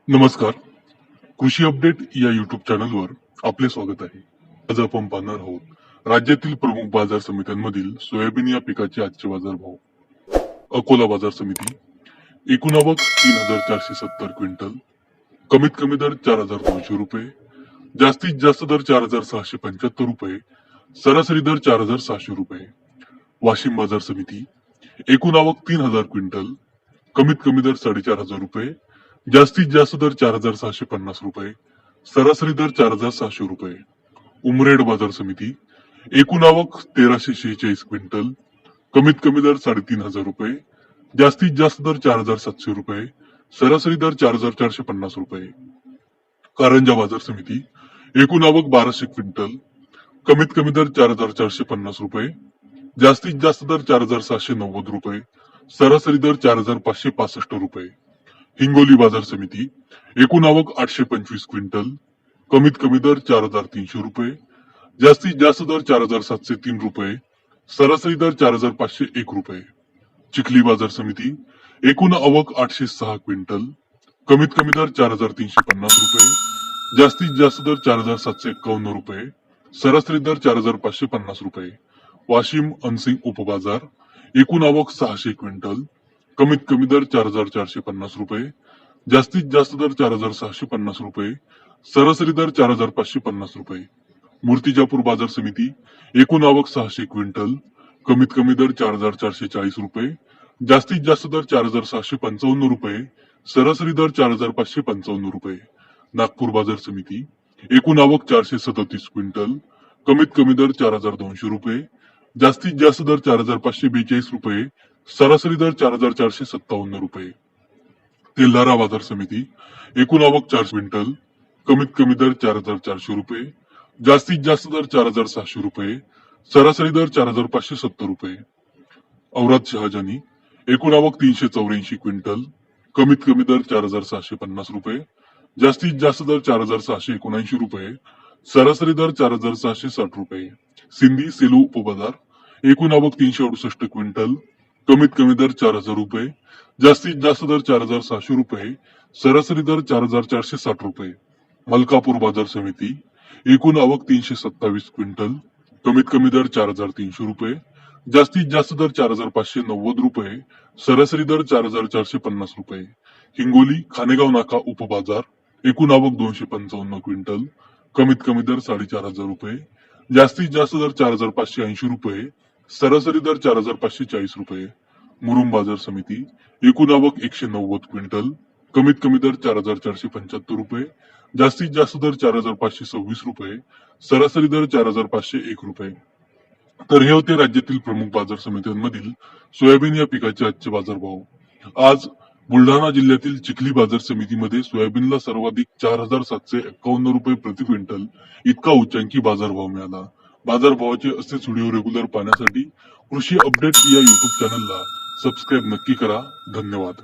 नमस्कार. कृषी अपडेट या युट्यूब चॅनलवर आपले स्वागत आहे. आज आपण पाहणार आहोत राज्यातील प्रमुख बाजार समित्यांमधील सोयाबीन या पिकाचे आजचे बाजार भाव. अकोला बाजार समिती एकूण आवक 3,470 क्विंटल, कमीत कमी दर 4,200 रुपये, जास्तीत जास्त दर 4,675 रुपये, सरासरी दर 4,600 रुपये. वाशिम बाजार समिती एकूण आवक 3,000 क्विंटल, कमीत कमी दर 4,500 रुपये, जास्तीत जास्त दर 4,650 रुपये, सरासरी दर 4,600 रुपये. उमरेड बाजार समिती एकूण आवक 1,346 क्विंटल, कमीत कमी दर 3,500 रुपये, जास्तीत जास्त दर 4,700 रुपये, सरासरी दर 4,450 रुपये. कारंजा बाजार समिती एकूण आवक 1,200 क्विंटल, कमीत कमी दर 4,450 रुपये, जास्तीत जास्त दर 4,790 रुपये, सरासरी दर 4,565 रुपये. हिंगोली बाजार समिती एकूण आवक 825 क्विंटल, कमीत कमी दर 4,300 रुपये, जास्तीत जास्त दर 4,703 रुपये, सरासरी दर 4,501 रुपये. चिखली बाजार समिती एकूण आवक 806 क्विंटल, कमीत कमी दर 4,350 रुपये, जास्तीत जास्त दर 4,751 रुपये, सरासरी दर 4,550 रुपये. वाशिम अनसिंग उपबाजार एकूण आवक 600 क्विंटल, कमीत कमी दर 4,450 रुपये, जास्तीत जास्त दर 4,650 रुपये, सरासरी दर 4,550 रुपये. मूर्तिजापूर बाजार समिती एकूण आवक 600 क्विंटल, कमीत कमी दर 4,440 रुपये, जास्तीत जास्त दर 4,755 रुपये, सरासरी दर 4,555 रुपये. नागपूर बाजार समिती एकूण आवक 437 क्विंटल, कमीत कमी दर 4,200 रुपये, जास्तीत जास्त दर 4,542 रुपये, सरासरी दर 4,457 रुपये. तेल्हारा बाजार समिती एकूण आवक 4 क्विंटल, कमीत कमी दर 4,400 रुपये, जास्तीत जास्त दर 4,600 रुपये, सरासरी दर 4,570 रुपये. औराद शहाजानी एकूण आवक 384 क्विंटल, कमीत कमी दर 4,650 रुपये, जास्तीत जास्त दर 4,679 रुपये, सरासरी दर 4,660 रुपये. सिंधी सेलू उपबाजार एकूण आवक 368 क्विंटल, कमीत कमी दर 4,000 रुपये, जास्तीत जास्त दर 4,600 रुपये, सरासरी दर 4,460 रुपये. मलकापूर बाजार समिती एकूण आवक 327 क्विंटल, कमीत कमी दर 4,300 रुपये, जास्तीत जास्त दर 4,590 रुपये, सरासरी दर 4,450 रुपये. हिंगोली खानेगाव नाका उपबाजार एकूण आवक 255 क्विंटल, कमीत कमी दर 4,500 रुपये, जास्तीत जास्त दर 4,580 रुपये, सरासरी दर 4,540 रुपये. मुरुम बाजार समिती एकूण आवक 190 क्विंटल, कमीत कमी दर 4,475 रुपये, जास्तीत जास्त दर 4,526 रुपये, सरासरी दर 4,501 रुपये. तर हे होते राज्यातील प्रमुख बाजार समित्यांमधील सोयाबीन या पिकाचे आजचे बाजारभाव. आज बुलढाणा जिल्ह्यातील चिखली बाजार समितीमध्ये सोयाबीनला सर्वाधिक 4,751 रुपये प्रति क्विंटल इतका उच्चांकी बाजारभाव मिळाला. बाजारभावाचे असेच व्हिडिओ रेग्युलर पाहण्यासाठी कृषी अपडेट या युट्यूब चॅनलला सबस्क्राईब नक्की करा. धन्यवाद.